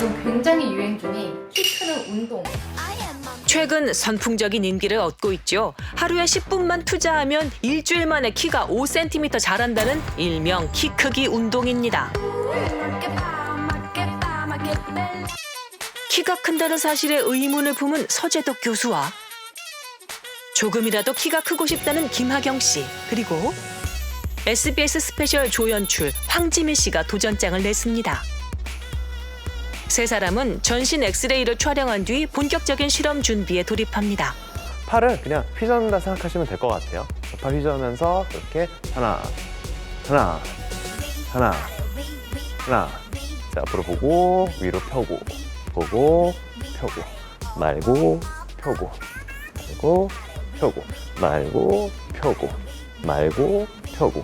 지금 굉장히 유행 중인 키 크는 운동. 최근 선풍적인 인기를 얻고 있죠. 하루에 10분만 투자하면 일주일 만에 키가 5cm 자란다는 일명 키 크기 운동입니다. 키가 큰다는 사실에 의문을 품은 서재덕 교수와 조금이라도 키가 크고 싶다는 김하경 씨, 그리고 SBS 스페셜 조연출 황지민 씨가 도전장을 냈습니다. 세 사람은 전신 엑스레이를 촬영한 뒤 본격적인 실험 준비에 돌입합니다. 팔을 그냥 휘저는다 생각하시면 될 것 같아요. 팔 휘저으면서 이렇게 하나. 자, 앞으로 보고 위로 펴고 보고 펴고 말고 펴고 말고 펴고 말고 펴고 말고 펴고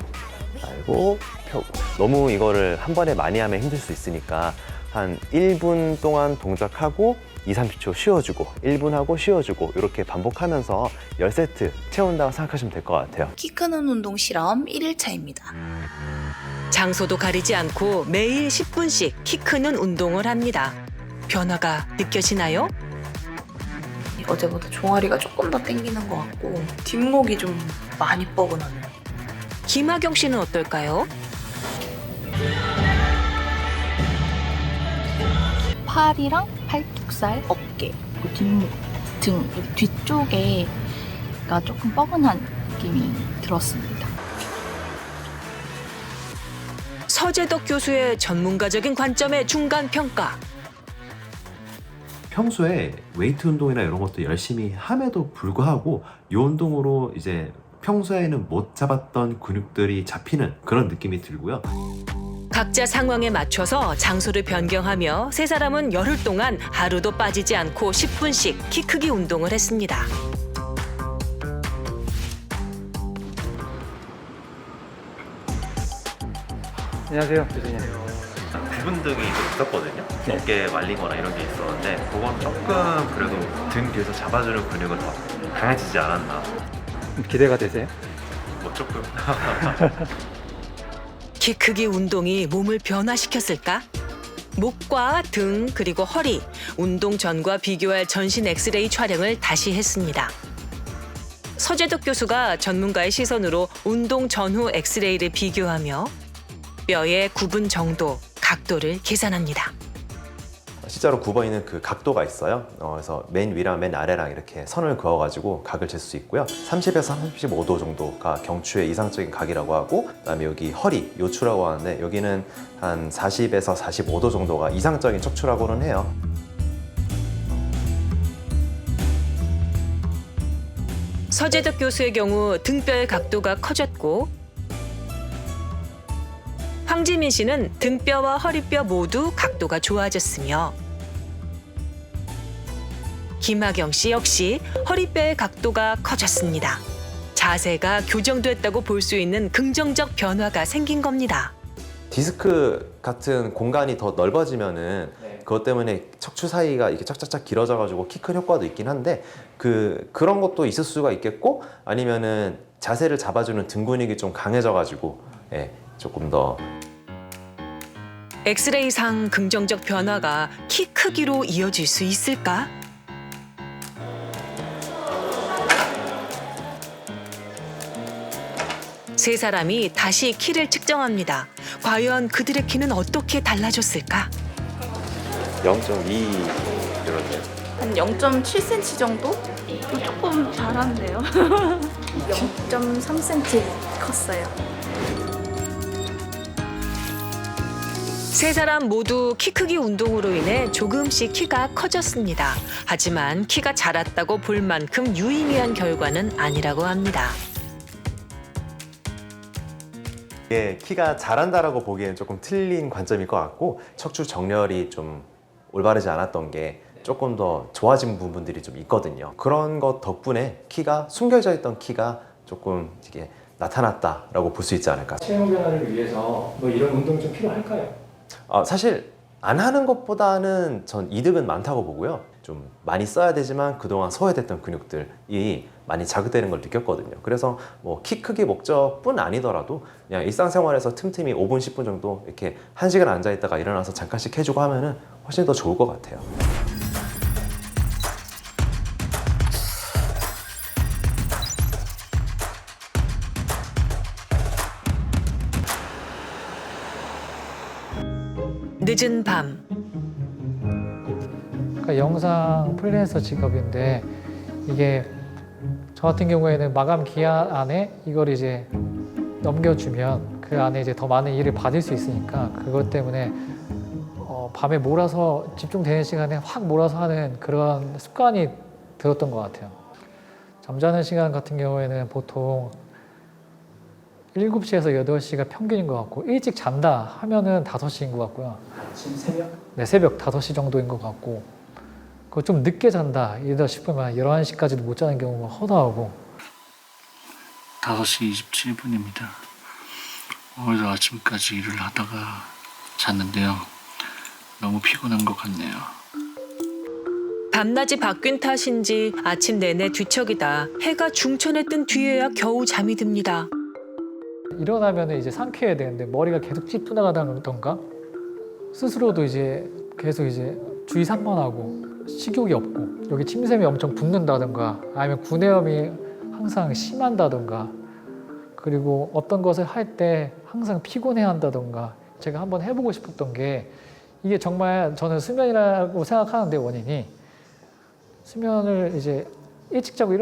말고 펴고. 너무 이거를 한 번에 많이 하면 힘들 수 있으니까 한 1분 동안 동작하고 2, 30초 쉬어주고 1분 하고 쉬어주고 이렇게 반복하면서 10세트 채운다고 생각하시면 될 것 같아요. 키 크는 운동 실험 1일차입니다. 장소도 가리지 않고 매일 10분씩 키 크는 운동을 합니다. 변화가 느껴지나요? 어제보다 종아리가 조금 더 당기는 것 같고 뒷목이 좀 많이 뻐근하네요. 김하경 씨는 어떨까요? 팔이랑 팔뚝살, 어깨, 그리고 뒷목, 등, 그리고 뒤쪽에가 조금 뻐근한 느낌이 들었습니다. 서재덕 교수의 전문가적인 관점의 중간 평가. 평소에 웨이트 운동이나 이런 것도 열심히 함에도 불구하고 이 운동으로 이제 평소에는 못 잡았던 근육들이 잡히는 그런 느낌이 들고요. 각자 상황에 맞춰서 장소를 변경하며 세 사람은 열흘 동안 하루도 빠지지 않고 10분씩 키 크기 운동을 했습니다. 안녕하세요, 교수님. 구분 등이 좀 있었거든요. 어깨 말리거나 이런 게 있었는데 그건 조금 그래도 등 뒤에서 잡아주는 근육은 더 강해지지 않았나. 기대가 되세요? 뭐 조금. 키 크기 운동이 몸을 변화시켰을까? 목과 등 그리고 허리, 운동 전과 비교할 전신 엑스레이 촬영을 다시 했습니다. 서재덕 교수가 전문가의 시선으로 운동 전후 엑스레이를 비교하며 뼈의 구분 정도, 각도를 계산합니다. 실제로 굽어 있는 그 각도가 있어요. 그래서 맨 위랑 맨 아래랑 이렇게 선을 그어가지고 각을 잴 수 있고요. 30에서 35도 정도가 경추의 이상적인 각이라고 하고, 그다음에 여기 허리, 요추라고 하는데 여기는 한 40에서 45도 정도가 이상적인 척추라고는 해요. 서재덕 교수의 경우 등뼈의 각도가 커졌고, 황지민 씨는 등뼈와 허리뼈 모두 각도가 좋아졌으며, 김하경 씨 역시 허리뼈의 각도가 커졌습니다. 자세가 교정됐다고 볼 수 있는 긍정적 변화가 생긴 겁니다. 디스크 같은 공간이 더 넓어지면은 그것 때문에 척추 사이가 이렇게 짝짝짝 길어져가지고 키 큰 효과도 있긴 한데 그런 것도 있을 수가 있겠고, 아니면은 자세를 잡아주는 등 근육이 좀 강해져가지고 조금 더. 엑스레이상 긍정적 변화가 키 크기로 이어질 수 있을까? 세 사람이 다시 키를 측정합니다. 과연 그들의 키는 어떻게 달라졌을까? 0.2 이런데. 한 0.7cm 정도? 조금 잘한데요. 0.3cm 컸어요. 세 사람 모두 키 크기 운동으로 인해 조금씩 키가 커졌습니다. 하지만 키가 자랐다고 볼 만큼 유의미한 결과는 아니라고 합니다. 이게 키가 자란다라고 보기에는 조금 틀린 관점일 것 같고, 척추 정렬이 좀 올바르지 않았던 게 조금 더 좋아진 부분들이 좀 있거든요. 그런 것 덕분에 키가 숨겨져 있던 키가 조금 이게 나타났다라고 볼 수 있지 않을까. 체형 변화를 위해서 뭐 이런 운동 좀 필요할까요? 사실 안 하는 것보다는 전 이득은 많다고 보고요. 좀 많이 써야 되지만 그동안 소외됐던 근육들이 많이 자극되는 걸 느꼈거든요. 그래서 뭐 키 크기 목적뿐 아니더라도 그냥 일상생활에서 틈틈이 5분, 10분 정도 이렇게 1시간 앉아 있다가 일어나서 잠깐씩 해주고 하면은 훨씬 더 좋을 것 같아요. 늦은 밤 그러니까 영상 프리랜서 직업인데 이게 저 같은 경우에는 마감 기한 안에 이걸 이제 넘겨주면 그 안에 이제 더 많은 일을 받을 수 있으니까 그것 때문에 밤에 몰아서 집중되는 시간에 확 몰아서 하는 그런 습관이 들었던 것 같아요. 잠자는 시간 같은 경우에는 보통 7시에서 8시가 평균인 것 같고 일찍 잔다 하면은 5시인 것 같고요. 아침 새벽? 네, 새벽 5시 정도인 것 같고 그거 좀 늦게 잔다 이러다 싶으면 11시까지도 못 자는 경우가 허다하고 5시 27분입니다. 오늘도 아침까지 일을 하다가 잤는데요. 너무 피곤한 것 같네요. 밤낮이 바뀐 탓인지 아침 내내 뒤척이다 해가 중천에 뜬 뒤에야 겨우 잠이 듭니다. 일어나면 이제 상쾌해야 되는데 머리가 계속 찌뿌나가다던가 스스로도 이제 계속 이제 주의 산만하고 식욕이 없고 여기 침샘이 엄청 붓는다던가 아니면 구내염이 항상 심한다던가 그리고 어떤 것을 할 때 항상 피곤해한다던가 제가 한번 해보고 싶었던 게 이게 정말 저는 수면이라고 생각하는데 원인이 수면을 이제 일찍 자고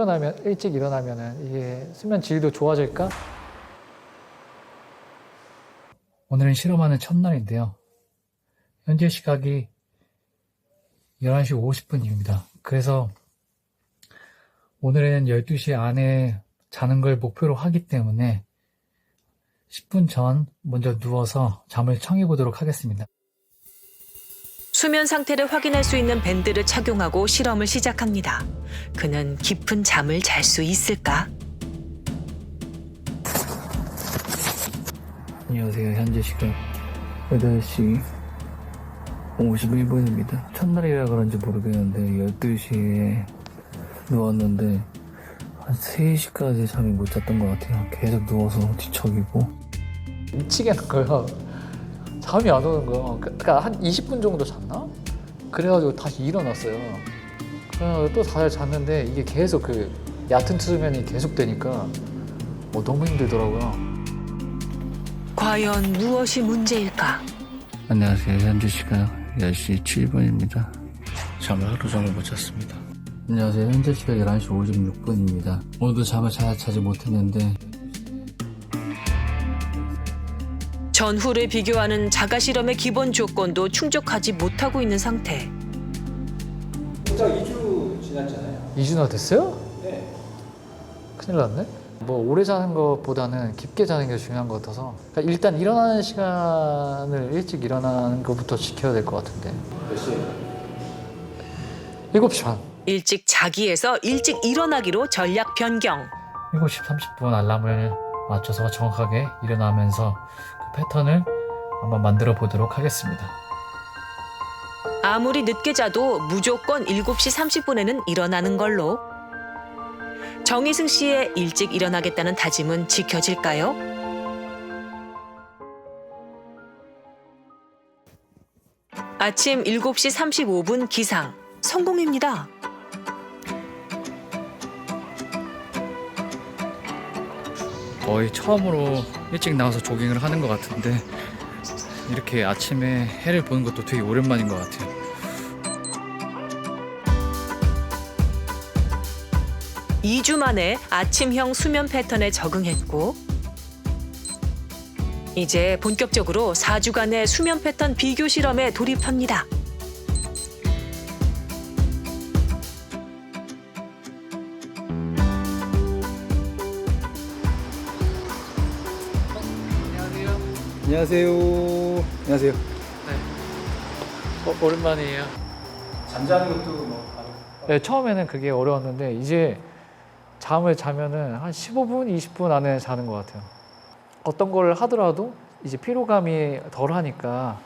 일찍 일어나면은 이게 수면 질도 좋아질까? 오늘은 실험하는 첫날인데요. 현재 시각이 11시 50분입니다. 그래서 오늘은 12시 안에 자는 걸 목표로 하기 때문에 10분 전 먼저 누워서 잠을 청해 보도록 하겠습니다. 수면 상태를 확인할 수 있는 밴드를 착용하고 실험을 시작합니다. 그는 깊은 잠을 잘 수 있을까? 안녕하세요. 현재 시각 8시 51분입니다. 첫날이라 그런지 모르겠는데 12시에 누웠는데 한 3시까지 잠이 못 잤던 것 같아요. 계속 누워서 뒤척이고 미치겠는 거예요. 잠이 안 오는 거예요. 그러니까 한 20분 정도 잤나? 그래가지고 다시 일어났어요. 그래가지고 또 잘 잤는데 이게 계속 그 얕은 수면이 계속 되니까 너무 힘들더라고요. 과연 무엇이 문제일까? 안녕하세요. 현재 시각 10시 7분입니다. 잠을 하루 종일 못 잤습니다. 안녕하세요. 현재 시각 11시 56분입니다. 오늘도 잠을 잘 자지 못했는데 전후를 비교하는 자가 실험의 기본 조건도 충족하지 못하고 있는 상태. 진짜 2주 지났잖아요. 2주나 됐어요? 네. 큰일 났네. 뭐 오래 자는 것보다는 깊게 자는 게 중요한 것 같아서 그러니까 일단 일어나는 시간을 일찍 일어나는 것부터 지켜야 될 것 같은데. 몇 시에? 7시 반. 일찍 자기에서 일찍 일어나기로 전략 변경. 7시 30분 알람을 맞춰서 정확하게 일어나면서 그 패턴을 한번 만들어 보도록 하겠습니다. 아무리 늦게 자도 무조건 7시 30분에는 일어나는 걸로. 정희승 씨의 일찍 일어나겠다는 다짐은 지켜질까요? 아침 7시 35분 기상. 성공입니다. 거의 처음으로 일찍 나와서 조깅을 하는 것 같은데 이렇게 아침에 해를 보는 것도 되게 오랜만인 것 같아요. 이 주 만에 아침형 수면 패턴에 적응했고 이제 본격적으로 4주간의 수면 패턴 비교 실험에 돌입합니다. 안녕하세요. 안녕하세요. 오랜만이에요. 잠자는 것도 뭐 네, 처음에는 그게 어려웠는데 이제 잠을 자면은 한 15분, 20분 안에 자는 것 같아요. 어떤 걸 하더라도 이제 피로감이 덜 하니까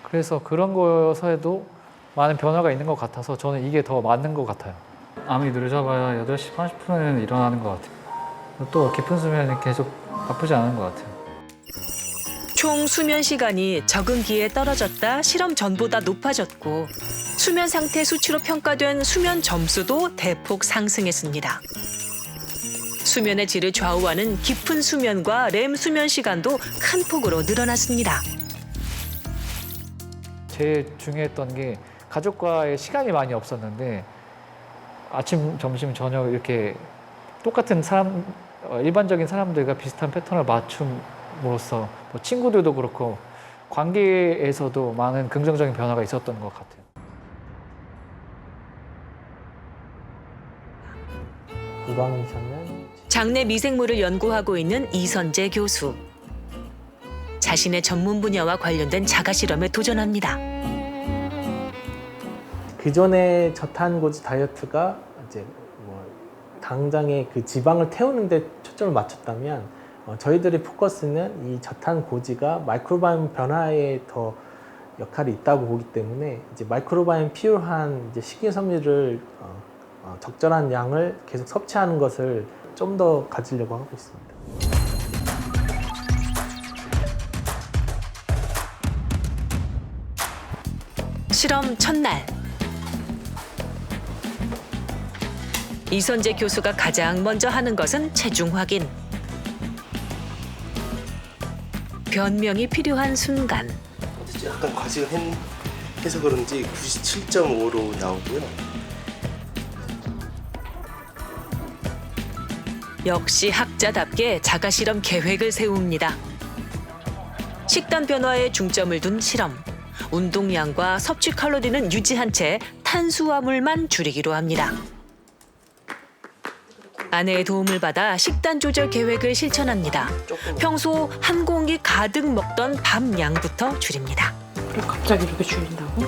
그래서 그런 거에도 많은 변화가 있는 것 같아서 저는 이게 더 맞는 것 같아요. 아무리 늦어봐야 8시 30분에는 일어나는 것 같아요. 또 깊은 수면이 계속 나쁘지 않은 것 같아요. 총 수면 시간이 적응기에 떨어졌다 실험 전보다 높아졌고 수면 상태 수치로 평가된 수면 점수도 대폭 상승했습니다. 수면의 질을 좌우하는 깊은 수면과 렘 수면 시간도 큰 폭으로 늘어났습니다. 제일 중요했던 게 가족과의 시간이 많이 없었는데 아침, 점심, 저녁 이렇게 똑같은 일반적인 사람들과 비슷한 패턴을 맞춤으로써 뭐 친구들도 그렇고 관계에서도 많은 긍정적인 변화가 있었던 것 같아요. 장내 미생물을 연구하고 있는 이선재 교수. 자신의 전문 분야와 관련된 자가 실험에 도전합니다. 기존의 저탄고지 다이어트가 이제 당장의 그 지방을 태우는 데 초점을 맞췄다면 저희들의 포커스는 이 저탄고지가 마이크로바이옴 변화에 더 역할이 있다고 보기 때문에 이제 마이크로바이옴 필요한 이제 식이섬유를 적절한 양을 계속 섭취하는 것을 좀 더 가지려고 하고 있습니다. 실험 첫날. 이선재 교수가 가장 먼저 하는 것은 체중 확인. 변명이 필요한 순간. 약간 과식을 해서 그런지 97.5로 나오고요. 역시 학자답게 자가 실험 계획을 세웁니다. 식단 변화에 중점을 둔 실험. 운동량과 섭취 칼로리는 유지한 채 탄수화물만 줄이기로 합니다. 아내의 도움을 받아 식단 조절 계획을 실천합니다. 평소 한 공기 가득 먹던 밥 양부터 줄입니다. 갑자기 이렇게 줄인다고?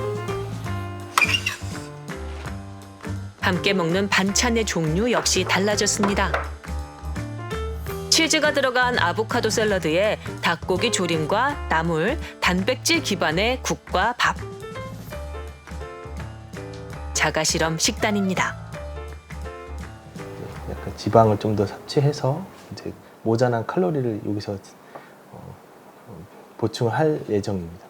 함께 먹는 반찬의 종류 역시 달라졌습니다. 치즈가 들어간 아보카도 샐러드에 닭고기 조림과 나물, 단백질 기반의 국과 밥. 자가 실험 식단입니다. 약간 지방을 좀 더 섭취해서 이제 모자란 칼로리를 여기서 보충을 할 예정입니다.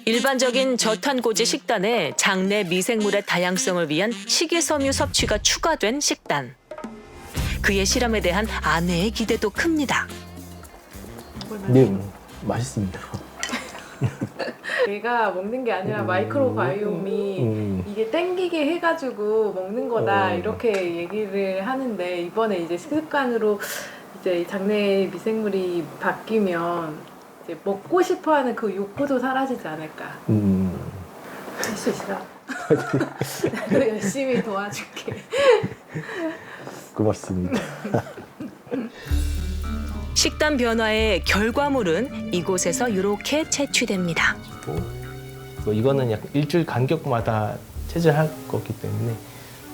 일반적인 저탄고지 식단에 장내 미생물의 다양성을 위한 식이섬유 섭취가 추가된 식단. 그의 실험에 대한 아내의 기대도 큽니다. 네, 맛있습니다. 내가 먹는 게 아니라 마이크로바이옴이 이게 땡기게 해가지고 먹는 거다 이렇게 얘기를 하는데 이번에 이제 식습관으로 이제 장내 미생물이 바뀌면 이제 먹고 싶어하는 그 욕구도 사라지지 않을까. 할 수 있어. 나도 열심히 도와줄게. 고맙습니다. 식단 변화의 결과물은 이곳에서 이렇게 채취됩니다. 이거는 약 일주일 간격마다 체질할 거기 때문에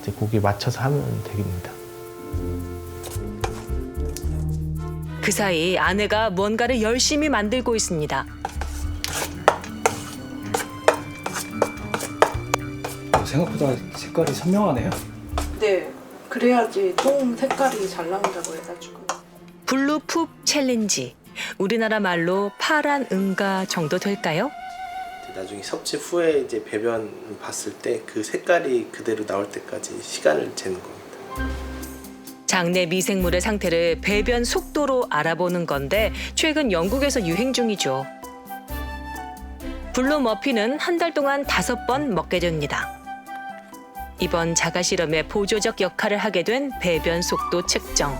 이제 거기에 맞춰서 하면 되겠습니다. 그 사이 아내가 뭔가를 열심히 만들고 있습니다. 생각보다 색깔이 선명하네요. 네, 그래야지 똥 색깔이 잘 나온다고 해가지고. 블루푸 챌린지. 우리나라 말로 파란 응가 정도 될까요? 나중에 섭취 후에 이제 배변 봤을 때 그 색깔이 그대로 나올 때까지 시간을 재는 겁니다. 장내 미생물의 상태를 배변 속도로 알아보는 건데 최근 영국에서 유행 중이죠. 블루 머핀은 한 달 동안 5번 먹게 됩니다. 이번 자가 실험의 보조적 역할을 하게 된 배변 속도 측정.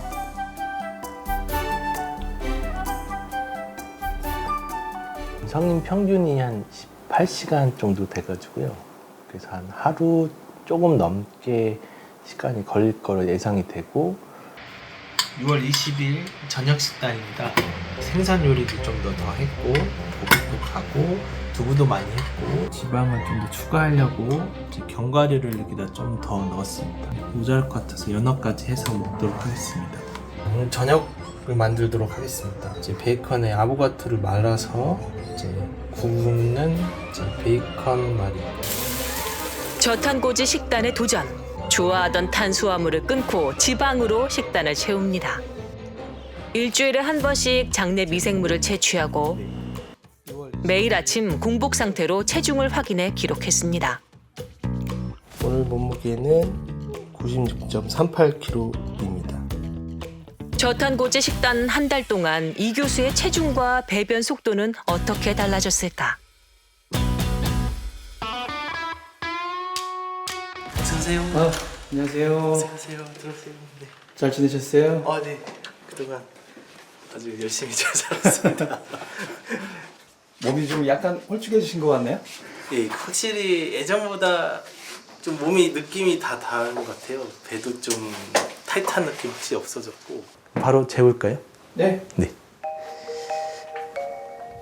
성인 평균이 한 18시간 정도 돼가지고요. 그래서 한 하루 조금 넘게 시간이 걸릴 거로 예상이 되고 6월 20일 저녁 식단입니다. 생선 요리도 좀 더 했고 고기도 가고 두부도 많이 했고 지방을 좀 더 추가하려고 이제 견과류를 여기다 좀 더 넣었습니다. 모자랄 것 같아서 연어까지 해서 먹도록 하겠습니다. 오늘 저녁을 만들도록 하겠습니다. 이제 베이컨에 아보카도를 말아서 이제 굽는 베이컨 말이. 저탄고지 식단에 도전. 좋아하던 탄수화물을 끊고 지방으로 식단을 채웁니다. 일주일에 한 번씩 장내 미생물을 채취하고 매일 아침 공복 상태로 체중을 확인해 기록했습니다. 오늘 몸무게는 96.38kg입니다. 저탄고지 식단 한 달 동안 이 교수의 체중과 배변 속도는 어떻게 달라졌을까? 어서오세요. 안녕하세요. 안녕하세요. 들어오세요. 네. 잘 지내셨어요? 네. 그동안 아주 열심히 잘 살았습니다. 몸이 좀 약간 홀쭉해지신 것 같네요? 예, 확실히 예전보다 좀 몸이 느낌이 다 다른 것 같아요. 배도 좀 타이트한 느낌 확실히 없어졌고. 바로 재울까요? 네. 네.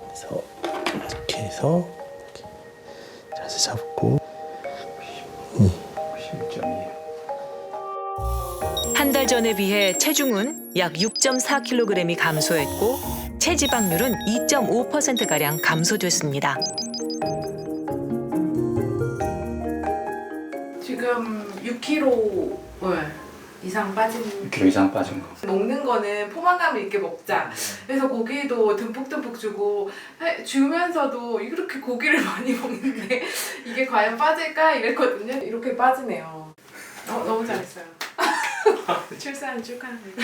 그래서 이렇게 해서 자세 잡고 96.2. 한 달 전에 비해 체중은 약 6.4kg이 감소했고 체지방률은 2.5%가량 감소됐습니다. 지금 6kg 이상 빠진 6kg 이상 빠진 거. 먹는 거는 포만감 있게 먹자. 그래서 고기도 듬뿍듬뿍 주면서도 이렇게 고기를 많이 먹는데 이게 과연 빠질까 이랬거든요. 이렇게 빠지네요. 너무 잘했어요. 출산 축하합니다.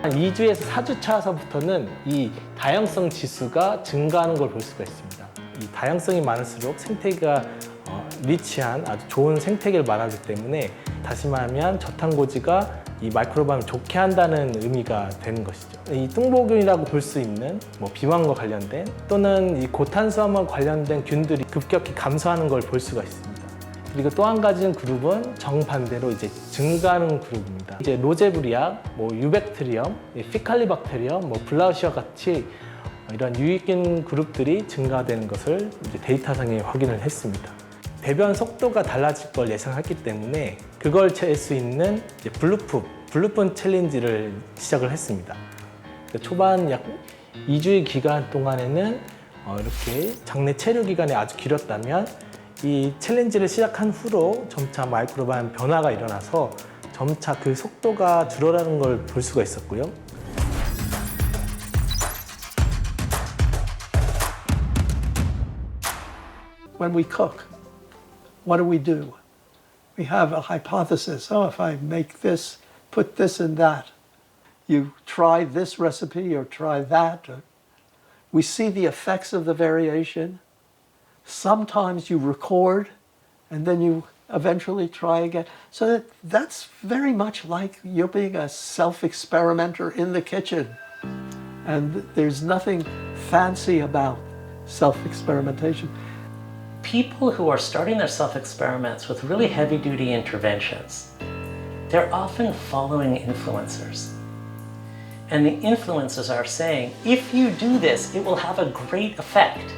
한 2주에서 4주 차서부터는 이 다양성 지수가 증가하는 걸 볼 수가 있습니다. 이 다양성이 많을수록 생태계가 리치한 아주 좋은 생태계를 말하기 때문에 다시 말하면 저탄고지가 이 마이크로바이옴을 좋게 한다는 의미가 되는 것이죠. 이 뚱보균이라고 볼 수 있는 비만과 관련된 또는 이 고탄수화물 관련된 균들이 급격히 감소하는 걸 볼 수가 있습니다. 그리고 또 한 가지는 그룹은 정반대로 이제 증가하는 그룹입니다. 이제 로제브리아, 유백트리엄, 피칼리박테리엄, 블라우시아 같이 이런 유익균 그룹들이 증가되는 것을 이제 데이터상에 확인을 했습니다. 배변 속도가 달라질 걸 예상했기 때문에 그걸 잴 수 있는 이제 블루푼 챌린지를 시작을 했습니다. 초반 약 2주의 기간 동안에는 이렇게 장내 체류 기간이 아주 길었다면 이 챌린지를 시작한 후로 점차 마이크로바이옴 변화가 일어나서 점차 그 속도가 줄어드는 걸 볼 수가 있었고요. When we cook, what do? We have a hypothesis. Oh, if I make this, put this in that. You try this recipe or try that. We see the effects of the variation. Sometimes you record and then you eventually try again. So that's very much like you're being a self-experimenter in the kitchen. And there's nothing fancy about self-experimentation. People who are starting their self-experiments with really heavy-duty interventions, they're often following influencers. And the influencers are saying, if you do this, it will have a great effect.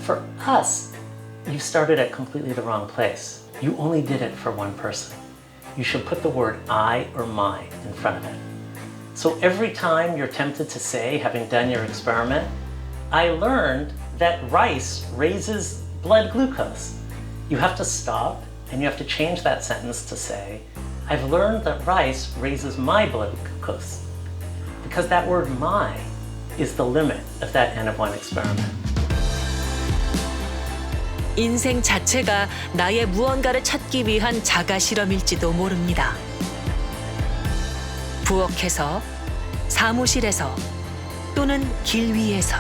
For us, you started at completely the wrong place. You only did it for one person. You should put the word I or my in front of it. So every time you're tempted to say, having done your experiment, I learned that rice raises blood glucose. You have to stop and you have to change that sentence to say, I've learned that rice raises my blood glucose. Because that word my is the limit of that N-of-1 experiment. 인생 자체가 나의 무언가를 찾기 위한 자가 실험일지도 모릅니다. 부엌에서, 사무실에서, 또는 길 위에서.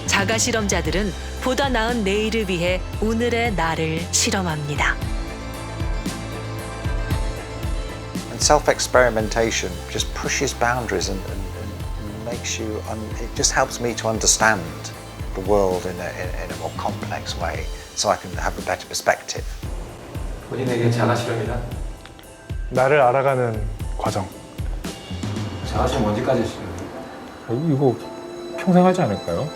자가 실험자들은 보다 나은 내일을 위해 오늘의 나를 실험합니다. And self-experimentation just pushes boundaries and makes you. It just helps me to understand the world in a more complex way, so I can have a better perspective. 본인에게 자가 실험이란? 나를 알아가는 과정. 자가 실험 언제까지 하시는 거예요? 이거 평생 하지 않을까요?